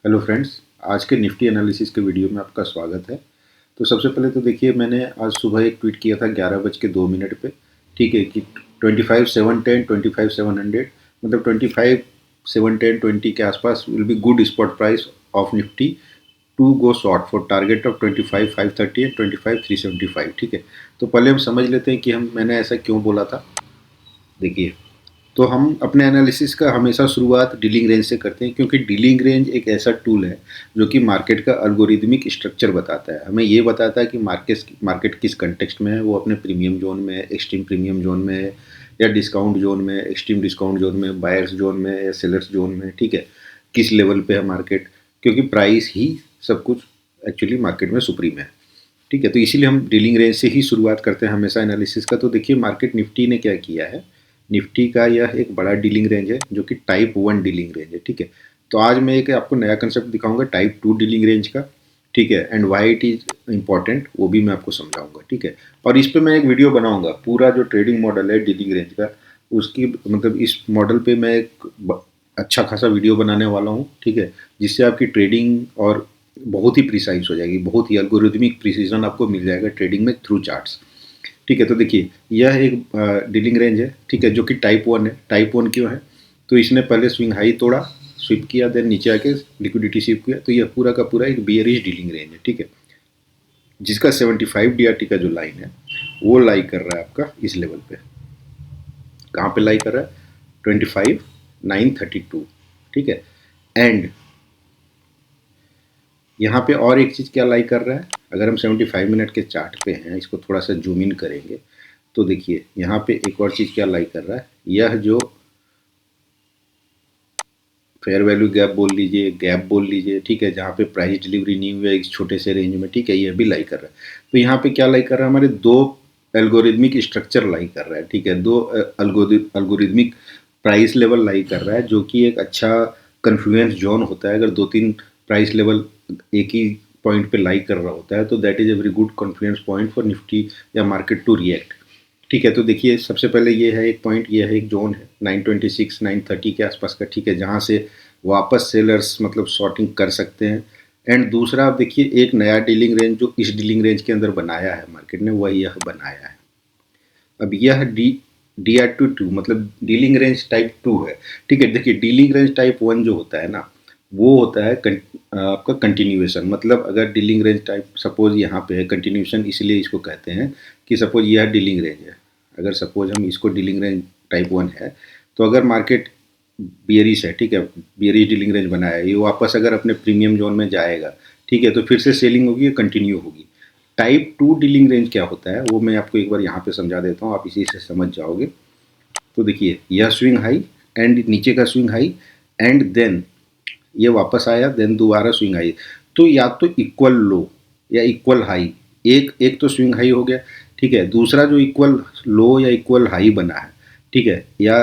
Hello friends, आज के Nifty analysis के वीडियो में आपका स्वागत है। तो सबसे पहले तो देखिए, मैंने आज सुबह एक ट्वीट किया था 11:02 पे, ठीक है, कि 25,710 25,700 मतलब 25,710 20 के आसपास will be good spot price of Nifty to go short for target of 25,530 and 25,375। ठीक है, तो पहले हम समझ लेते हैं कि मैंने ऐसा क्यों बोला था। देखिए, तो हम अपने एनालिसिस का हमेशा शुरुआत डीलिंग रेंज से करते हैं, क्योंकि डीलिंग रेंज एक ऐसा टूल है जो कि मार्केट का अल्गोरिदमिक स्ट्रक्चर बताता है। हमें ये बताता है कि मार्केट किस कंटेक्स्ट में है, वो अपने प्रीमियम जोन में है, एक्सट्रीम प्रीमियम जोन में है, या डिस्काउंट जोन में, एक्सट्रीम डिस्काउंट जोन में, बायर्स जोन में या सेलर्स जोन में। ठीक है, किस लेवल पे है मार्केट, क्योंकि प्राइस ही सब कुछ एक्चुअली मार्केट में सुप्रीम है। ठीक है, तो इसीलिए हम डीलिंग रेंज से ही शुरुआत करते हैं हमेशा एनालिसिस का। तो देखिए, मार्केट निफ्टी ने क्या किया है। निफ्टी का यह एक बड़ा डीलिंग रेंज है जो कि टाइप 1 डीलिंग रेंज है। ठीक है, तो आज मैं एक आपको नया कंसेप्ट दिखाऊंगा टाइप 2 डीलिंग रेंज का। ठीक है, and why it is important वो भी मैं आपको समझाऊंगा। ठीक है, और इस पे मैं एक वीडियो बनाऊंगा, पूरा जो ट्रेडिंग मॉडल है डीलिंग रेंज का, उसकी मतलब इस मॉडल पे मैं एक अच्छा खासा वीडियो बनाने वाला हूँ। ठीक है, जिससे आपकी ट्रेडिंग और बहुत ही प्रिसाइज हो जाएगी, बहुत ही एल्गोरिथमिक प्रिसीजन आपको मिल जाएगा ट्रेडिंग में थ्रू चार्ट्स। ठीक है, तो देखिए, यह एक डीलिंग रेंज है। ठीक है, जो कि टाइप 1 है। टाइप 1 क्यों है? तो इसने पहले स्विंग हाई तोड़ा, स्विप किया, देन नीचे आके लिक्विडिटी स्विप किया, तो यह पूरा का पूरा एक बियरिश डीलिंग रेंज है। ठीक है, जिसका 75 डीआरटी का जो लाइन है वो लाई कर रहा है आपका इस लेवल पे। कहाँ पे लाई कर रहा है? 25,932। ठीक है, एंड यहाँ पे और एक चीज़ क्या लाई कर रहा है, अगर हम 75 मिनट के चार्ट पे हैं, इसको थोड़ा सा जूम इन करेंगे तो देखिए यहाँ पे एक और चीज़ क्या लाई कर रहा है, यह जो फेयर वैल्यू गैप बोल लीजिए, गैप बोल लीजिए, ठीक है, जहाँ पे प्राइस डिलीवरी नहीं हुई है इस छोटे से रेंज में। ठीक है, यह भी लाई कर रहा है। तो यहाँ पे क्या लाई कर रहा है, हमारे दो एल्गोरिदमिक स्ट्रक्चर लाई कर रहा है। ठीक है, दो एल्गोरिदमिक प्राइस लेवल लाई कर रहा है, जो कि एक अच्छा कन्फ्लुएंस जोन होता है। अगर दो तीन प्राइस लेवल एक ही पॉइंट पे लाई कर रहा होता है तो that is a very good Confluence point for Nifty या मार्केट टू रिएक्ट। ठीक है, तो देखिए, सबसे पहले ये है एक पॉइंट, ये है एक जोन है 926 930 के आसपास का। ठीक है, जहाँ से वापस सेलर्स मतलब शॉर्टिंग कर सकते हैं। एंड दूसरा आप देखिए, एक नया डीलिंग रेंज जो इस डीलिंग रेंज के अंदर बनाया है मार्केट ने, वह यह बनाया है। अब यह डी आर टू मतलब डीलिंग रेंज टाइप 2 है। ठीक है, देखिए, डीलिंग रेंज टाइप 1 जो होता है ना, वो होता है आपका कंटिन्यूएशन। मतलब अगर डीलिंग रेंज टाइप सपोज यहाँ पे है, कंटिन्यूएशन इसलिए इसको कहते हैं कि सपोज यह डीलिंग रेंज है, अगर सपोज हम इसको डीलिंग रेंज टाइप 1 है, तो अगर मार्केट बियरिश है, ठीक है, बियरिश डीलिंग रेंज बनाया है, ये वापस अगर अपने प्रीमियम जोन में जाएगा, ठीक है, तो फिर से सेलिंग होगी, कंटिन्यू होगी। टाइप 2 डीलिंग रेंज क्या होता है वो मैं आपको एक बार यहाँ पे समझा देता हूँ, आप इसी से समझ जाओगे। तो देखिए, यह स्विंग हाई एंड नीचे का स्विंग हाई, एंड देन ये वापस आया, देन दोबारा स्विंग हाई। तो या तो इक्वल लो या इक्वल हाई, एक एक तो स्विंग हाई हो गया। ठीक है, दूसरा जो इक्वल लो या इक्वल हाई बना है, ठीक है, या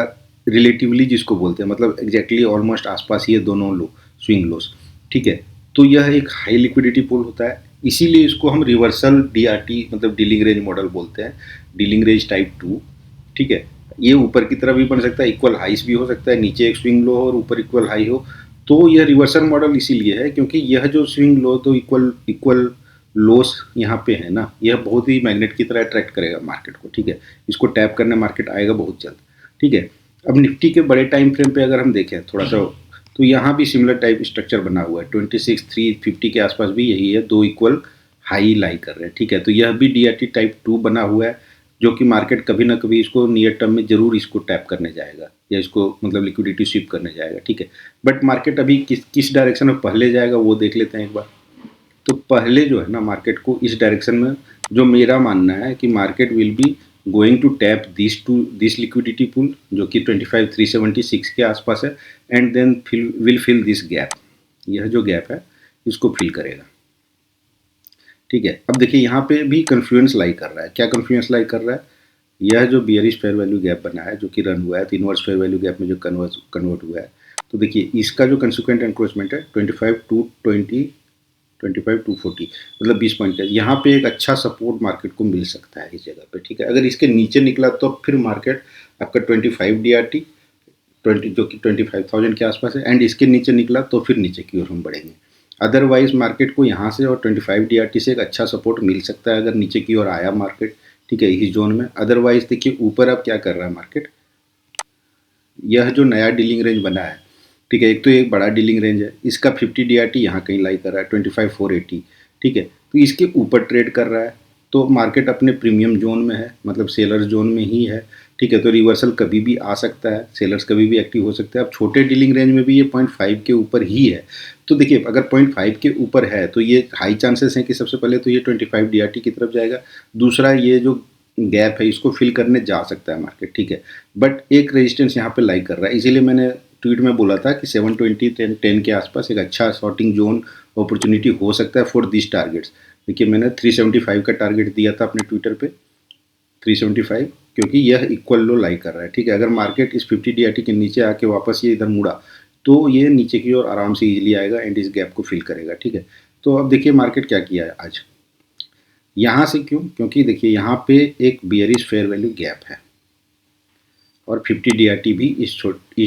रिलेटिवली जिसको बोलते हैं, मतलब एग्जैक्टली ऑलमोस्ट आसपास ये दोनों लो स्विंग लोस। ठीक है, तो यह एक हाई लिक्विडिटी पूल होता है, इसीलिए इसको हम रिवर्सल डीआरटी मतलब डीलिंग रेंज मॉडल बोलते हैं, डीलिंग रेंज टाइप 2। ठीक है, ये ऊपर की तरफ भी बन सकता है, इक्वल हाइस भी हो सकता है, नीचे एक स्विंग लो हो और ऊपर इक्वल हाई हो। तो यह रिवर्सल मॉडल इसीलिए है क्योंकि यह जो स्विंग लो तो इक्वल इक्वल लोस यहाँ पे है ना, यह बहुत ही मैग्नेट की तरह अट्रैक्ट करेगा मार्केट को। ठीक है, इसको टैप करने मार्केट आएगा बहुत जल्द। ठीक है, अब निफ्टी के बड़े टाइम फ्रेम पे अगर हम देखें थोड़ा सा, तो यहाँ भी सिमिलर टाइप स्ट्रक्चर बना हुआ है, 26,350 के आसपास भी यही है, दो इक्वल हाई लाई कर रहे हैं। ठीक है, तो यह भी डीआरटी टाइप 2 बना हुआ है, जो कि मार्केट कभी ना कभी इसको नियर टर्म में जरूर इसको टैप करने जाएगा या इसको मतलब लिक्विडिटी स्वीप करने जाएगा। ठीक है, बट मार्केट अभी किस किस डायरेक्शन में पहले जाएगा वो देख लेते हैं एक बार। तो पहले जो है ना, मार्केट को इस डायरेक्शन में, जो मेरा मानना है कि market will be going to tap this liquidity pool जो कि 25,376 के आसपास है, and then will fill this gap, यह जो गैप है इसको फिल करेगा। ठीक है, अब देखिए, यहाँ पे भी कन्फ्लुएंस लाई कर रहा है। क्या कन्फ्लुएंस लाई कर रहा है? यह जो बियरिश फेयर वैल्यू गैप बना है जो कि रन हुआ है, तो इनवर्स फेयर वैल्यू गैप में जो कन्वर्ट हुआ है, तो देखिए इसका जो कंसिक्वेंट एनक्रोचमेंट है 25,220 25,240 मतलब 20 पॉइंट है। यहाँ पे एक अच्छा सपोर्ट मार्केट को मिल सकता है इस जगह पे। ठीक है, अगर इसके नीचे निकला तो फिर मार्केट आपका 25 डीआरटी 20 जो कि 25,000 के आसपास है, एंड इसके नीचे निकला तो फिर नीचे की ओर हम बढ़ेंगे। अदरवाइज मार्केट को यहाँ से और 25 DRT से एक अच्छा सपोर्ट मिल सकता है अगर नीचे की ओर आया मार्केट, ठीक है, इस जोन में। अदरवाइज देखिए ऊपर अब क्या कर रहा है मार्केट, यह जो नया डीलिंग रेंज बना है, ठीक है, एक तो एक बड़ा डीलिंग रेंज है, इसका 50 DRT यहाँ कहीं लाई कर रहा है 25,480, ठीक है, तो इसके ऊपर ट्रेड कर रहा है, तो मार्केट अपने प्रीमियम जोन में है, मतलब सेलर्स जोन में ही है, ठीक है, तो रिवर्सल कभी भी आ सकता है, सेलर्स कभी भी एक्टिव हो सकते हैं। अब छोटे डीलिंग रेंज में भी ये 0.5 के ऊपर ही है, तो देखिए अगर 0.5 के ऊपर है तो ये हाई चांसेस हैं कि सबसे पहले तो ये 25 DRT की तरफ जाएगा, दूसरा ये जो गैप है इसको फिल करने जा सकता है मार्केट, ठीक है, बट एक रेजिस्टेंस यहाँ पे लाई कर रहा है, इसीलिए मैंने ट्वीट में बोला था कि 720 10 के आसपास एक अच्छा शॉर्टिंग जोन अपॉर्चुनिटी हो सकता है फॉर दिस टारगेट्स। देखिए मैंने 375 का टारगेट दिया था अपने ट्विटर पे, 375, क्योंकि यह इक्वल लो लाई कर रहा है, ठीक है, अगर मार्केट इस 50 DRT के नीचे आके वापस ये इधर मुड़ा तो ये नीचे की ओर आराम से इजीली आएगा एंड इस गैप को फिल करेगा, ठीक है। तो अब देखिए मार्केट क्या किया है आज, यहाँ से क्यों, क्योंकि देखिए यहाँ पे एक बियरिश फेयर वैल्यू गैप है और 50 DRT भी इस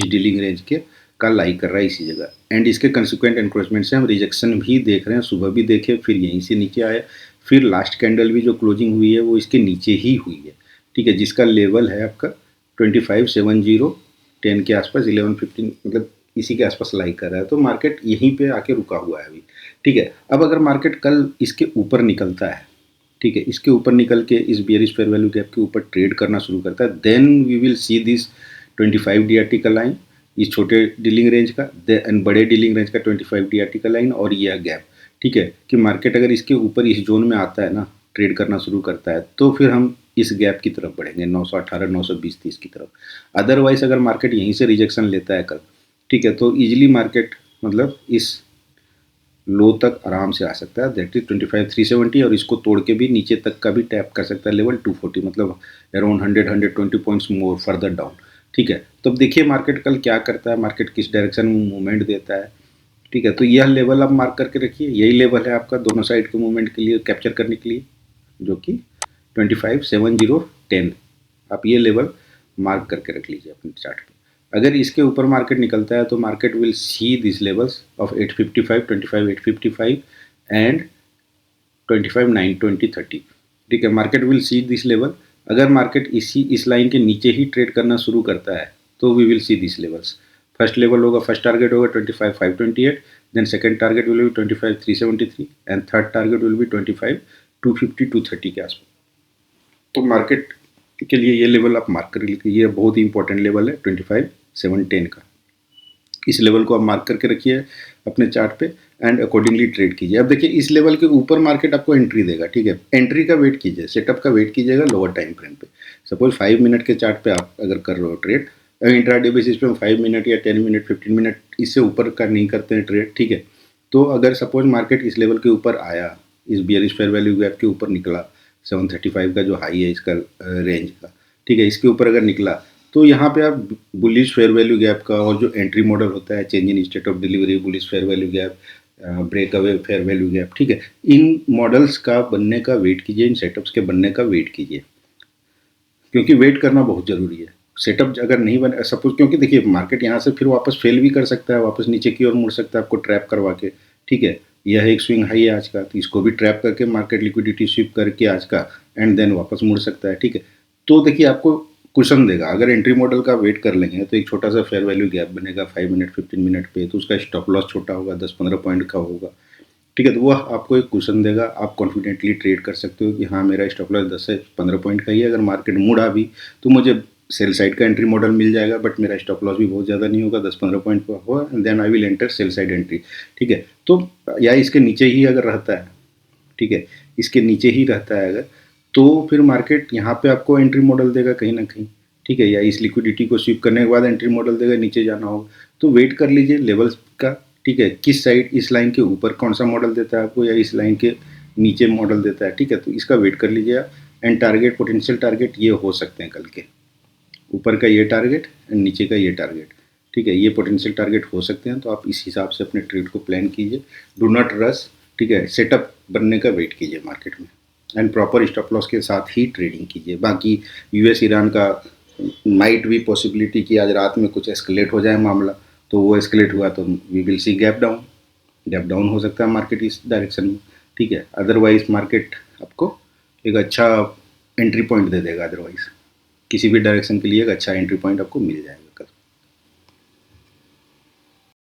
डीलिंग रेंज के का लाई कर रहा है इसी जगह, एंड इसके कंसिक्वेंट एनक्रोचमेंट से हम रिजेक्शन भी देख रहे हैं, सुबह भी देखे, फिर यहीं से नीचे आया, फिर लास्ट कैंडल भी जो क्लोजिंग हुई है वो इसके नीचे ही हुई है, ठीक है, जिसका लेवल है आपका 2570 10 के आसपास, 1115, मतलब इसी के आसपास लाई कर रहा है, तो मार्केट यहीं पे आके रुका हुआ है अभी, ठीक है। अब अगर मार्केट कल इसके ऊपर निकलता है, ठीक है, इसके ऊपर निकल के इस बियरिश फेयर वैल्यू गैप के ऊपर ट्रेड करना शुरू करता है, then we will see this 25 DRT का लाइन, इस छोटे डीलिंग रेंज का, एंड बड़े डीलिंग रेंज का 25 DRT का लाइन और यह गैप, ठीक है, कि मार्केट अगर इसके ऊपर इस जोन में आता है ना, ट्रेड करना शुरू करता है, तो फिर हम इस गैप की तरफ बढ़ेंगे 918 920 30 की तरफ। अदरवाइज अगर मार्केट यहीं से रिजेक्शन लेता है कल, ठीक है, तो इजीली मार्केट मतलब इस लो तक आराम से आ सकता है, दैट इज 25,370, और इसको तोड़ के भी नीचे तक का भी टैप कर सकता है लेवल 240, मतलब अराउंड 100-120 पॉइंट्स मोर फर्दर डाउन, ठीक है। तो अब देखिए मार्केट कल क्या करता है, मार्केट किस डायरेक्शन में मूवमेंट देता है, ठीक है, तो यह लेवल आप मार्क करके रखिए, यही लेवल है आपका दोनों साइड के मूवमेंट के लिए कैप्चर करने के लिए, जो कि 25,70 10, आप ये लेवल मार्क करके रख लीजिए अपने चार्ट पे। अगर इसके ऊपर मार्केट निकलता है तो market will see this levels of 855 25 855 and 25 9 20 30, ठीक है, market will C this level. अगर मार्केट इस लाइन के नीचे ही ट्रेड करना शुरू करता है तो वी विल सी दिस लेवल्स। फर्स्ट लेवल होगा, फर्स्ट टारगेट होगा 25 528, then second target will be 25 373 and third target will be 25 250 230 के आसपास। तो मार्केट के लिए ये लेवल आप मार्क कर लीजिए, ये बहुत ही इंपॉर्टेंट लेवल है 25 710 का, इस लेवल को आप मार्क करके रखिए अपने चार्ट पे एंड अकॉर्डिंगली ट्रेड कीजिए। अब देखिए इस लेवल के ऊपर मार्केट आपको एंट्री देगा, ठीक है, एंट्री का वेट कीजिए, सेटअप का वेट कीजिएगा लोअर टाइम फ्रेम पे। सपोज 5 मिनट के चार्ट पे आप अगर कर रहे हो ट्रेड, इंट्राडे बेसिस पे हम 5 मिनट या 10 मिनट 15 मिनट इससे ऊपर का नहीं करते हैं ट्रेड, ठीक है। तो अगर सपोज मार्केट इस लेवल के ऊपर आया, इस बियरिश फेयर वैल्यू गैप के ऊपर निकला, 735 का जो हाई है इसका रेंज का, ठीक है, इसके ऊपर अगर निकला तो यहाँ पे आप बुलिश फेयर वैल्यू गैप का और जो एंट्री मॉडल होता है, change in state of delivery, bullish fair value gap, break away fair value gap, ठीक है, इन मॉडल्स का बनने का वेट कीजिए, इन सेटअप्स के बनने का वेट कीजिए, क्योंकि वेट करना बहुत ज़रूरी है। सेटअप अगर नहीं बने सपोज, क्योंकि देखिए मार्केट यहाँ से फिर वापस फेल भी कर सकता है, वापस नीचे की ओर मुड़ सकता है आपको ट्रैप करवा के, ठीक है, यह एक स्विंग हाई है आज का, तो इसको भी ट्रैप करके मार्केट लिक्विडिटी स्वीप करके आज का एंड देन वापस मुड़ सकता है, ठीक है। तो देखिए आपको कुशन देगा, अगर एंट्री मॉडल का वेट कर लेंगे तो एक छोटा सा फेयर वैल्यू गैप बनेगा 5 मिनट 15 मिनट पे, तो उसका स्टॉप लॉस छोटा होगा, 10-15 पॉइंट का होगा, ठीक है, तो वह आपको एक कुशन देगा, आप कॉन्फिडेंटली ट्रेड कर सकते हो कि हाँ मेरा स्टॉप लॉस 10 से 15 पॉइंट का ही है, अगर मार्केट मुड़ा भी तो मुझे सेल साइड का एंट्री मॉडल मिल जाएगा, बट मेरा स्टॉप लॉस भी बहुत ज़्यादा नहीं होगा, 10-15 पॉइंट का होगा, and then I will enter sell side entry, ठीक है। तो या इसके नीचे ही अगर रहता है, ठीक है, इसके नीचे ही रहता है अगर, तो फिर मार्केट यहाँ पे आपको एंट्री मॉडल देगा कहीं ना कहीं, ठीक है, या इस लिक्विडिटी को स्वीप करने के बाद एंट्री मॉडल देगा, नीचे जाना होगा, तो वेट कर लीजिए लेवल्स का, ठीक है, किस साइड इस लाइन के ऊपर कौन सा मॉडल देता है आपको या इस लाइन के नीचे मॉडल देता है, ठीक है, तो इसका वेट कर लीजिए। एंड टारगेट, पोटेंशियल टारगेट ये हो सकते हैं कल के, ऊपर का ये टारगेट एंड नीचे का ये टारगेट, ठीक है, ये पोटेंशियल टारगेट हो सकते हैं, तो आप इस हिसाब से अपने ट्रेड को प्लान कीजिए, डू नॉट रश, ठीक है, सेटअप बनने का वेट कीजिए मार्केट में एंड प्रॉपर स्टॉप लॉस के साथ ही ट्रेडिंग कीजिए। बाकी यूएस ईरान का माइट भी पॉसिबिलिटी कि आज रात में कुछ एस्केलेट हो जाए मामला, तो वो एस्केलेट हुआ तो we will see gap down हो सकता है मार्केट इस डायरेक्शन में, ठीक है। अदरवाइज मार्केट आपको एक अच्छा एंट्री पॉइंट दे देगा, अदरवाइज किसी भी डायरेक्शन के लिए एक अच्छा एंट्री पॉइंट आपको मिल जाएगा।